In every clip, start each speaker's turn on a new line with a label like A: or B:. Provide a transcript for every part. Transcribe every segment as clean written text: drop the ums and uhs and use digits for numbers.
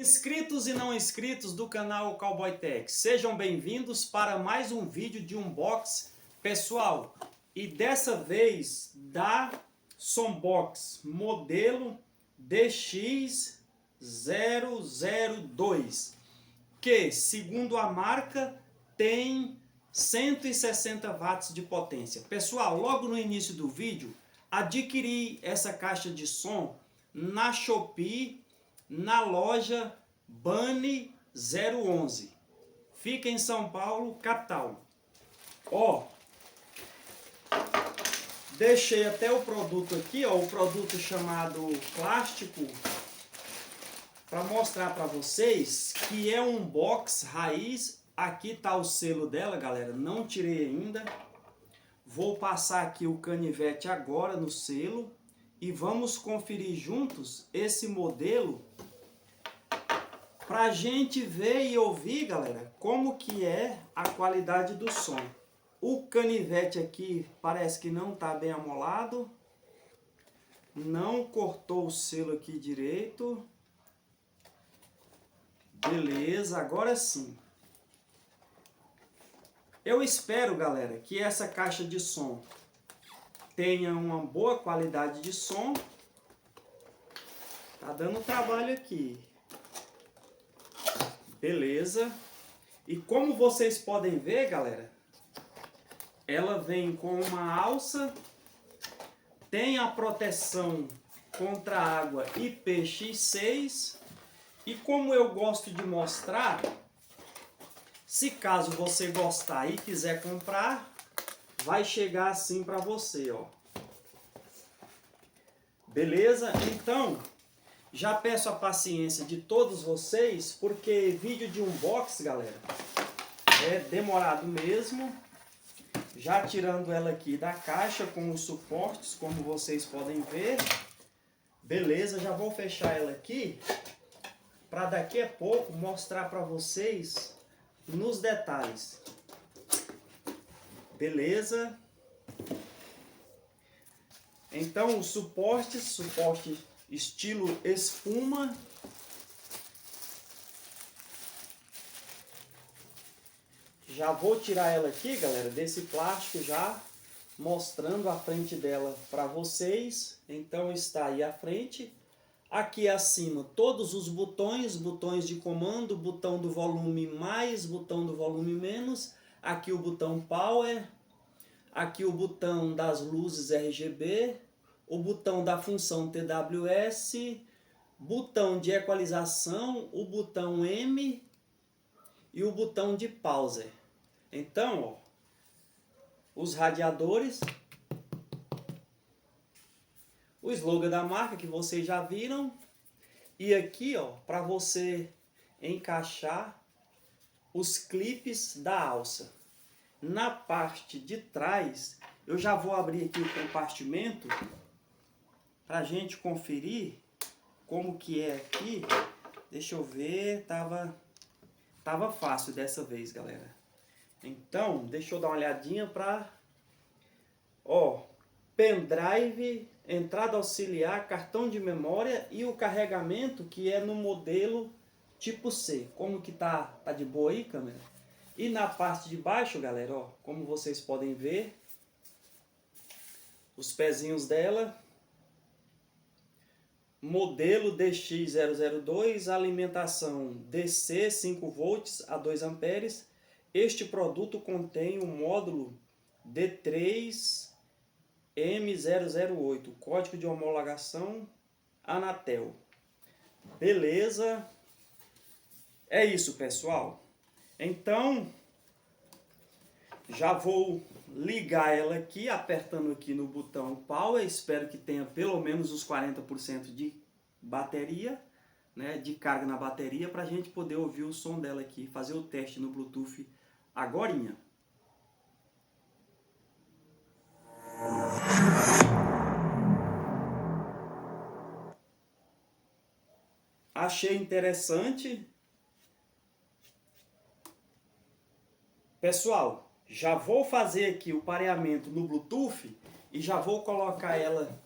A: Inscritos e não inscritos do canal Cowboy Tech, sejam bem-vindos para mais um vídeo de unboxing, pessoal. E dessa vez da Sombox modelo DX002, que segundo a marca tem 160 watts de potência. Pessoal, logo no início do vídeo, adquiri essa caixa de som na Shopee, na loja Bani 011. Fica em São Paulo, capital. Ó, deixei até o produto aqui, ó, o produto chamado plástico, para mostrar para vocês que é um box raiz. Aqui tá o selo dela, galera, não tirei ainda. Vou passar aqui o canivete agora no selo e vamos conferir juntos esse modelo pra gente ver e ouvir, galera, como que é a qualidade do som. O canivete aqui parece que não tá bem amolado, não cortou o selo aqui direito. Beleza, agora sim. Eu espero, galera, que essa caixa de som tenha uma boa qualidade de som. Tá dando trabalho aqui. Beleza. E como vocês podem ver, galera, ela vem com uma alça, tem a proteção contra água IPX6. E como eu gosto de mostrar, se caso você gostar e quiser comprar, vai chegar assim para você, ó. Beleza? Então, já peço a paciência de todos vocês, porque vídeo de unboxing, galera, é demorado mesmo. Já tirando ela aqui da caixa com os suportes, como vocês podem ver. Beleza, já vou fechar ela aqui para daqui a pouco mostrar para vocês nos detalhes. Beleza? Então o suporte estilo espuma. Já vou tirar ela aqui, galera, desse plástico, já mostrando a frente dela para vocês. Então está aí a frente. Aqui acima todos os botões de comando, botão do volume mais, botão do volume menos. Aqui o botão power, aqui o botão das luzes RGB, o botão da função TWS, botão de equalização, o botão M e o botão de pause. Então, ó, os radiadores, o slogan da marca que vocês já viram, e aqui, ó, para você encaixar os clipes da alça. Na parte de trás, eu já vou abrir aqui o compartimento para a gente conferir como que é aqui. Deixa eu ver, tava fácil dessa vez, galera. Então, deixa eu dar uma olhadinha para, ó, pendrive, entrada auxiliar, cartão de memória e o carregamento que é no modelo tipo C. Como que tá de boa aí, câmera? E na parte de baixo, galera, ó, como vocês podem ver, os pezinhos dela, modelo DX002, alimentação DC 5 volts a 2 amperes. Este produto contém o módulo D3M008, código de homologação Anatel. Beleza? É isso, pessoal. Então, já vou ligar ela aqui, apertando aqui no botão Power. Espero que tenha pelo menos os 40% de bateria, né, de carga na bateria, para a gente poder ouvir o som dela aqui, fazer o teste no Bluetooth agorinha. Achei interessante. Pessoal, já vou fazer aqui o pareamento no Bluetooth e já vou colocar ela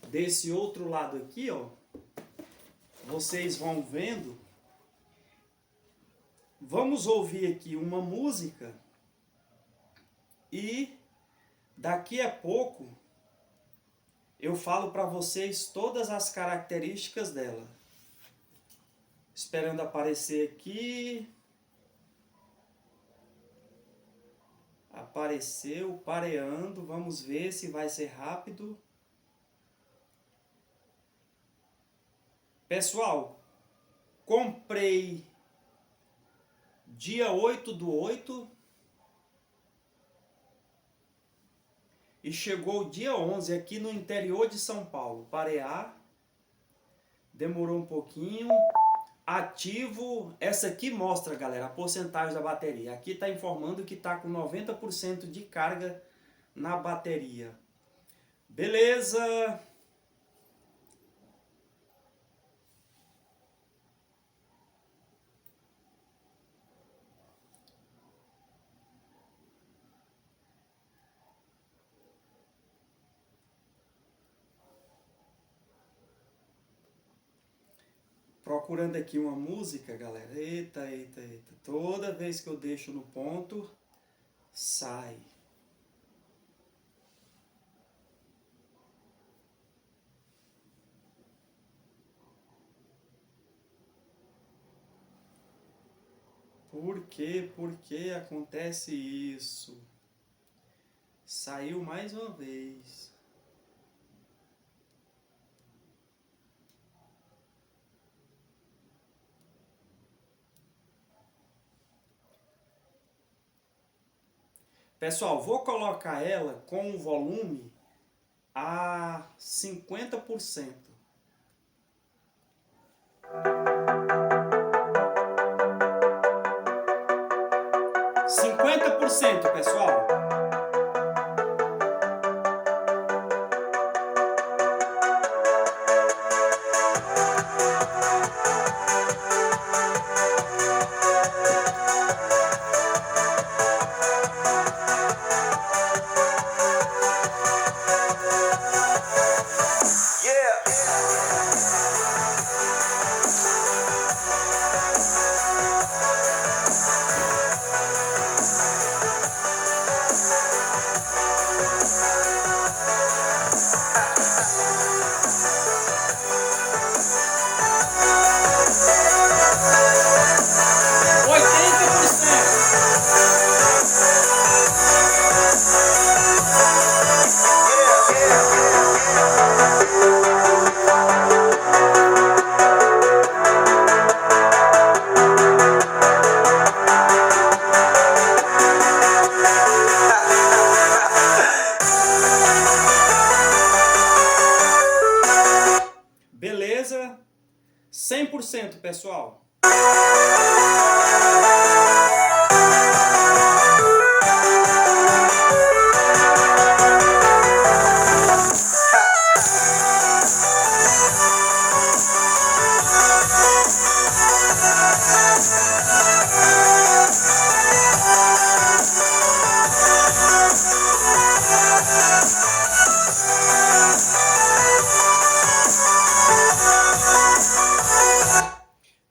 A: desse outro lado aqui, ó. Vocês vão vendo vamos ouvir aqui uma música e daqui a pouco eu falo para vocês todas as características dela. Esperando aparecer aqui. Apareceu, pareando. Vamos ver se vai ser rápido. Pessoal, comprei dia 8/8 e chegou dia 11 aqui no interior de São Paulo. Parear, demorou um pouquinho. Ativo, essa aqui mostra, galera, a porcentagem da bateria. Aqui está informando que está com 90% de carga na bateria. Beleza? Procurando aqui uma música, galera. Eita, eita, eita. Toda vez que eu deixo no ponto, sai. Por quê? Por que acontece isso? Saiu mais uma vez. Pessoal, vou colocar ela com o volume a 50%. 50%, pessoal. Beleza? 100%, pessoal.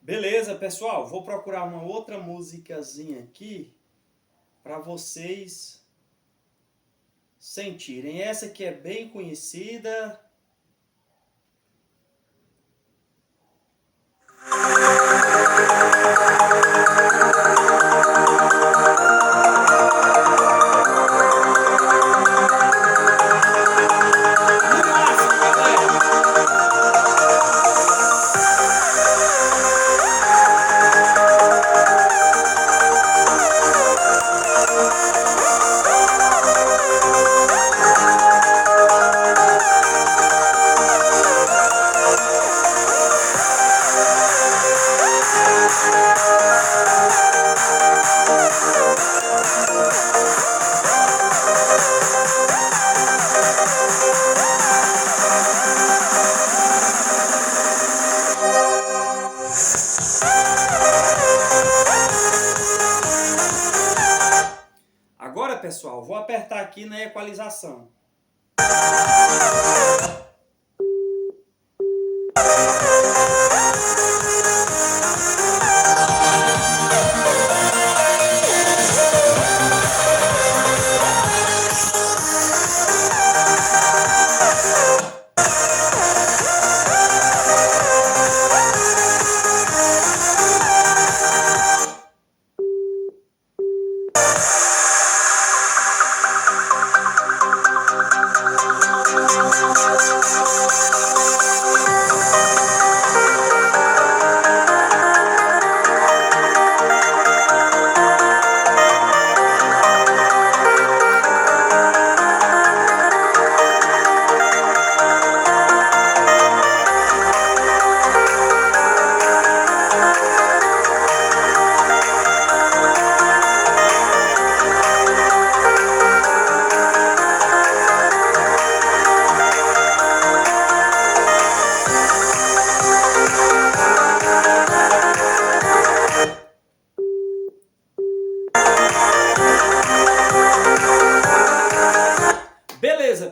A: Beleza, pessoal, vou procurar uma outra musicazinha aqui para vocês sentirem. Essa aqui é bem conhecida. Agora, pessoal, vou apertar aqui na equalização.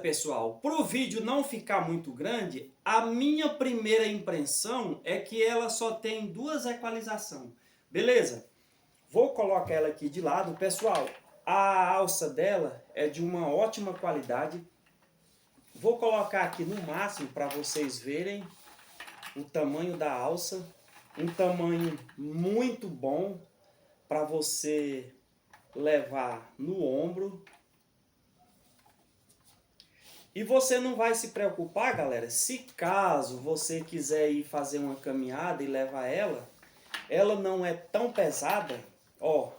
A: pessoal, para o vídeo não ficar muito grande, a minha primeira impressão é que ela só tem duas equalizações. Beleza? Vou colocar ela aqui de lado. Pessoal, a alça dela é de uma ótima qualidade. Vou colocar aqui no máximo para vocês verem o tamanho da alça. Um tamanho muito bom para você levar no ombro. E você não vai se preocupar, galera, se caso você quiser ir fazer uma caminhada e levar ela, ela não é tão pesada, ó.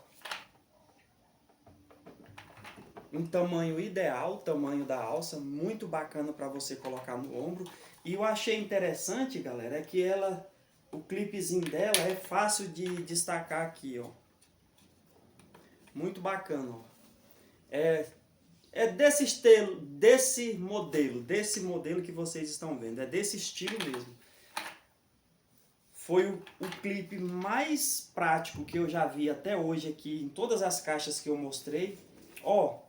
A: Um tamanho ideal, tamanho da alça, muito bacana para você colocar no ombro. E eu achei interessante, galera, é que ela, o clipezinho dela é fácil de destacar aqui, ó. Muito bacana, ó. É desse estilo, desse modelo que vocês estão vendo, é desse estilo mesmo. Foi o clipe mais prático que eu já vi até hoje aqui, em todas as caixas que eu mostrei. Ó,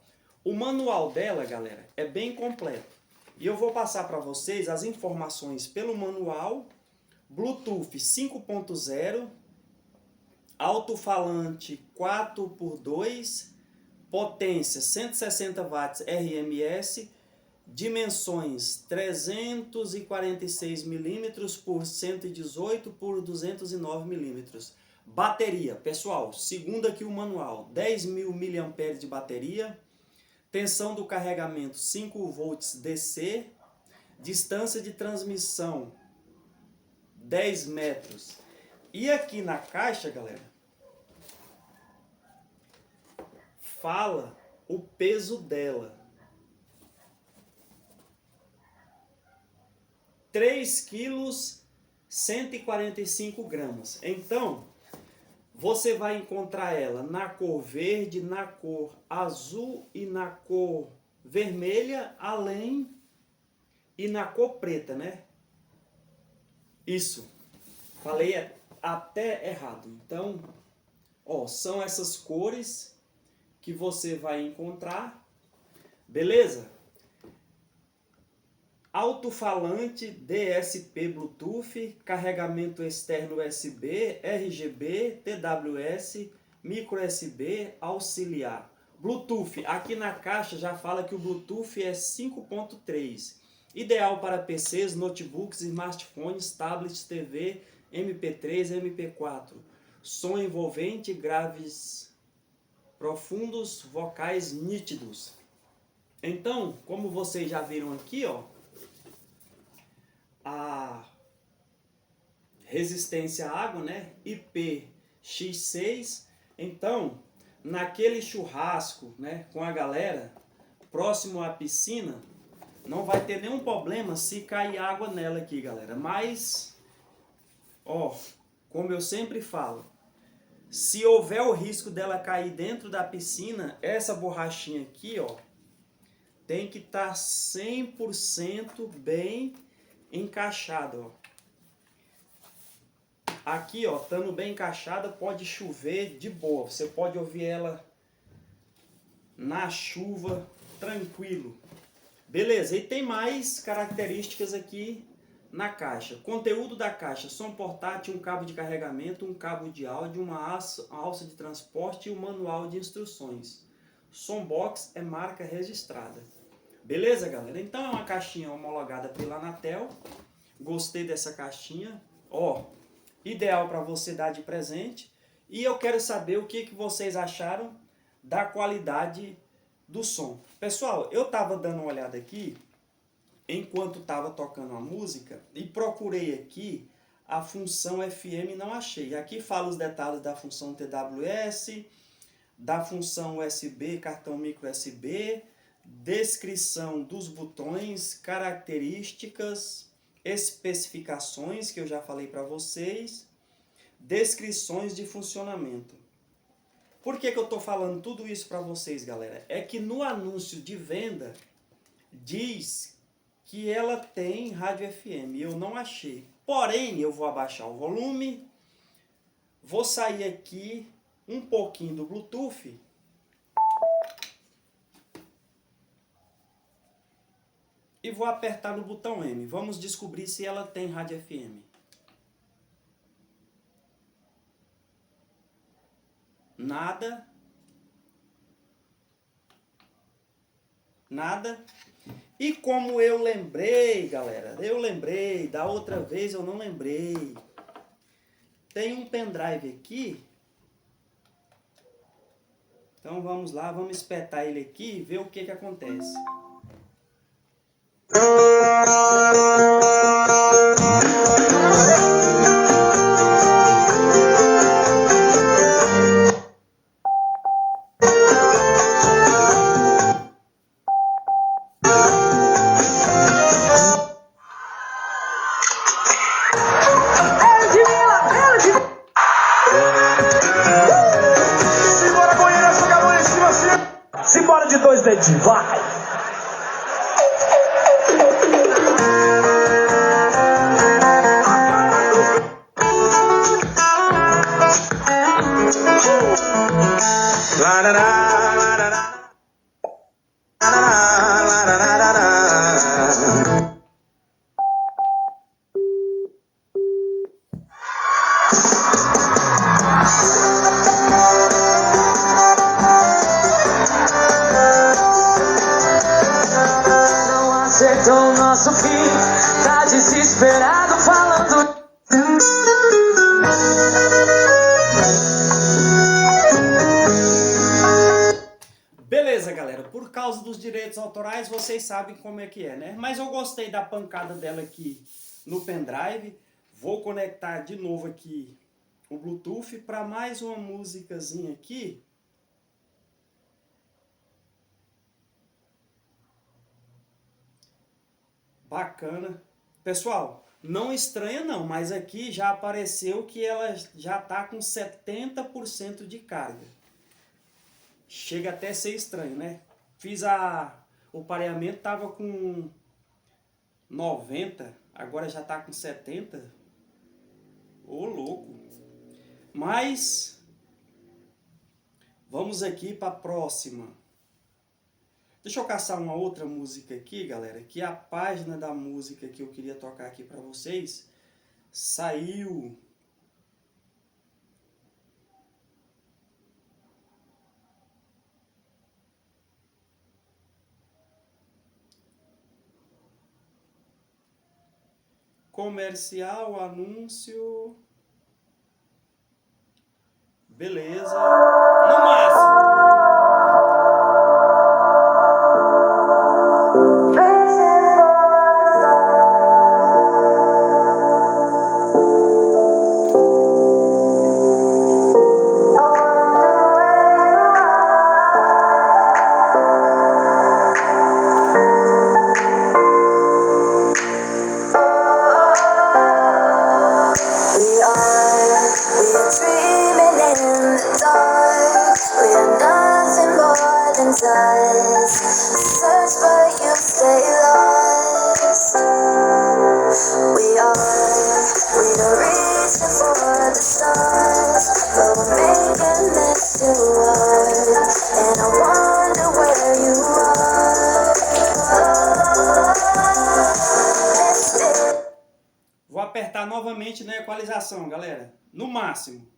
A: o manual dela, galera, é bem completo. E eu vou passar para vocês as informações pelo manual. Bluetooth 5.0, alto-falante 4x2, potência 160 watts RMS, dimensões 346 milímetros por 118 por 209 milímetros. Bateria, pessoal, segundo aqui o manual, 10.000 mAh de bateria, tensão do carregamento 5 volts DC, distância de transmissão 10 metros. E aqui na caixa, galera, fala o peso dela. 3 quilos, 145 gramas. Então, você vai encontrar ela na cor verde, na cor azul e na cor vermelha, além e na cor preta, né? Isso. Falei até errado. Então, ó, são essas cores que você vai encontrar, beleza? Alto-falante DSP Bluetooth, carregamento externo USB, RGB, TWS, micro USB, auxiliar. Bluetooth, aqui na caixa já fala que o Bluetooth é 5.3, ideal para PCs, notebooks, smartphones, tablets, TV, MP3, MP4. Som envolvente, graves profundos, vocais nítidos. Então, como vocês já viram aqui, ó, a resistência à água, né, IPX6. Então, naquele churrasco, né, com a galera, próximo à piscina, não vai ter nenhum problema se cair água nela aqui, galera. Mas, ó, como eu sempre falo, se houver o risco dela cair dentro da piscina, essa borrachinha aqui, ó, tem que estar 100% bem encaixada, ó. Aqui, ó, estando bem encaixada, pode chover de boa. Você pode ouvir ela na chuva, tranquilo. Beleza, e tem mais características aqui na caixa. Conteúdo da caixa: som portátil, um cabo de carregamento, um cabo de áudio, uma alça de transporte e um manual de instruções. Sombox é marca registrada. Beleza, galera? Então é uma caixinha homologada pela Anatel. Gostei dessa caixinha. Ó, ideal para você dar de presente. E eu quero saber o que vocês acharam da qualidade do som. Pessoal, eu estava dando uma olhada aqui enquanto estava tocando a música e procurei aqui a função FM e não achei. Aqui fala os detalhes da função TWS, da função USB, cartão micro USB, descrição dos botões, características, especificações que eu já falei para vocês, descrições de funcionamento. Por que eu estou falando tudo isso para vocês, galera? É que no anúncio de venda diz que ela tem rádio FM. Eu não achei. Porém, eu vou abaixar o volume, vou sair aqui um pouquinho do Bluetooth vou apertar no botão M. Vamos descobrir se ela tem rádio FM. Nada. Nada. E como eu lembrei, galera, da outra vez eu não lembrei. Tem um pendrive aqui. Então vamos lá, vamos espetar ele aqui e ver o que acontece.
B: Simbora de 2 dedinhos, vai! Acertou o nosso fim, tá desesperado falando.
A: Beleza, galera, por causa dos direitos autorais, vocês sabem como é que é, né? Mas eu gostei da pancada dela aqui no pendrive. Vou conectar de novo aqui o Bluetooth para mais uma musicazinha aqui. Bacana. Pessoal, não estranha não, mas aqui já apareceu que ela já está com 70% de carga. Chega até a ser estranho, né? O pareamento tava com 90, agora já está com 70. Ô, louco. Mas vamos aqui para a próxima. Deixa eu caçar uma outra música aqui, galera, que a página da música que eu queria tocar aqui para vocês saiu. Comercial, anúncio. Beleza. No máximo.
C: Search but you stay lost. We're reaching for the stars, but we're making this too hard. And I wonder where you are.
A: Vou apertar novamente na equalização, galera. No máximo.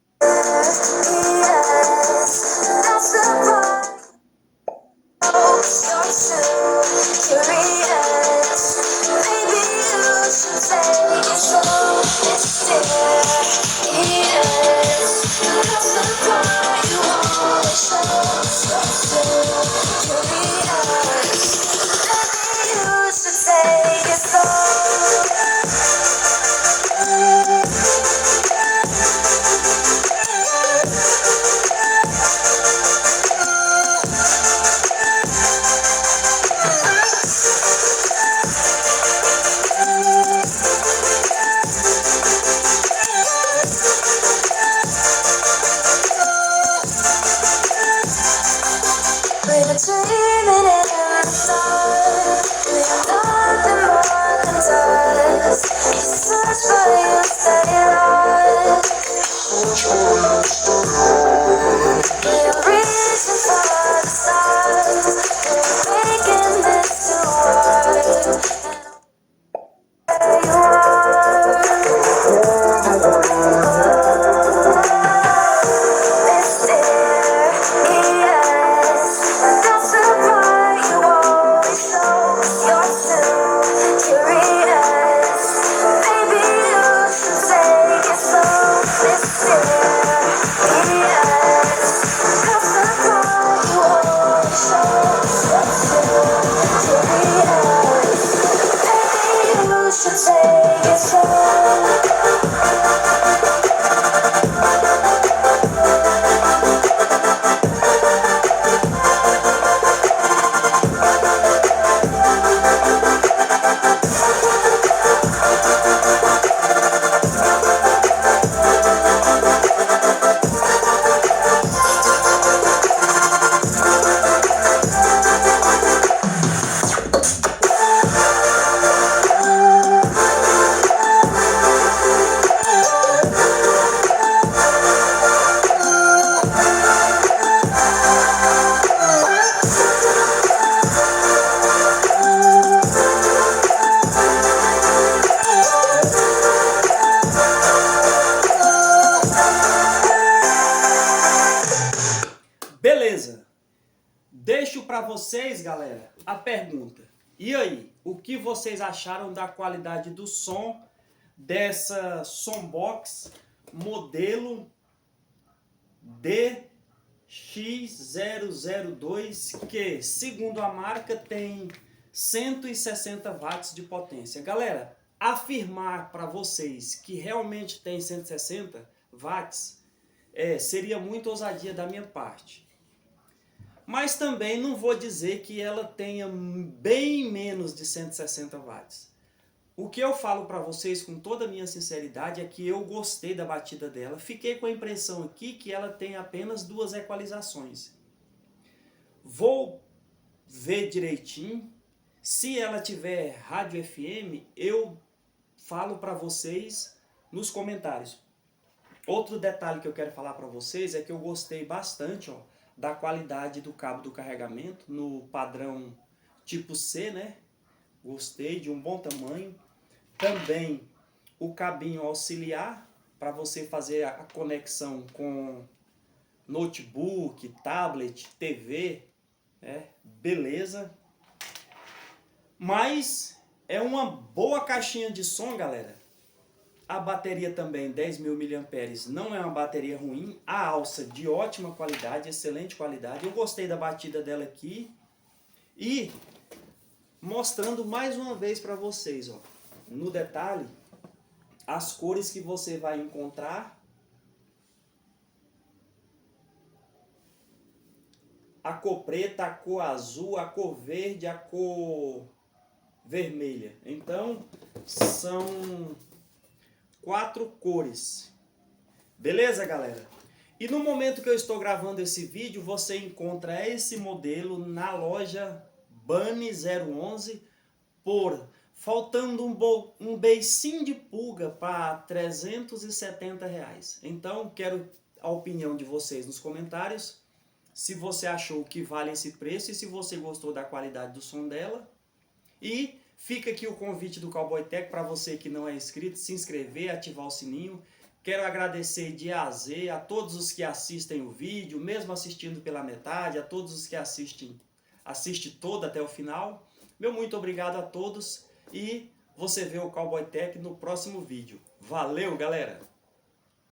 A: deixo para vocês, galera, a pergunta. E aí, o que vocês acharam da qualidade do som dessa Sombox modelo DX002, que, segundo a marca, tem 160 watts de potência. Galera, afirmar para vocês que realmente tem 160 watts seria muito ousadia da minha parte. Mas também não vou dizer que ela tenha bem menos de 160 watts. O que eu falo para vocês com toda a minha sinceridade é que eu gostei da batida dela. Fiquei com a impressão aqui que ela tem apenas 2 equalizações. Vou ver direitinho. Se ela tiver rádio FM, eu falo para vocês nos comentários. Outro detalhe que eu quero falar para vocês é que eu gostei bastante, ó, da qualidade do cabo do carregamento no padrão tipo C, né? Gostei, de um bom tamanho. Também o cabinho auxiliar para você fazer a conexão com notebook, tablet, TV, beleza. Mas é uma boa caixinha de som, galera. A bateria também, 10.000 mAh, não é uma bateria ruim. A alça de ótima qualidade, excelente qualidade. Eu gostei da batida dela aqui. E mostrando mais uma vez para vocês, ó, no detalhe, as cores que você vai encontrar. A cor preta, a cor azul, a cor verde, a cor vermelha. Então, são 4 cores. Beleza, galera? E no momento que eu estou gravando esse vídeo, você encontra esse modelo na loja Bunny 011 por, faltando um beicinho de pulga, para R$370. Então, quero a opinião de vocês nos comentários. Se você achou que vale esse preço e se você gostou da qualidade do som dela. E fica aqui o convite do Cowboy Tech para você que não é inscrito, se inscrever, ativar o sininho. Quero agradecer de A a Z a todos os que assistem o vídeo, mesmo assistindo pela metade, a todos os que assistem todo até o final. Meu muito obrigado a todos e você vê o Cowboy Tech no próximo vídeo. Valeu, galera!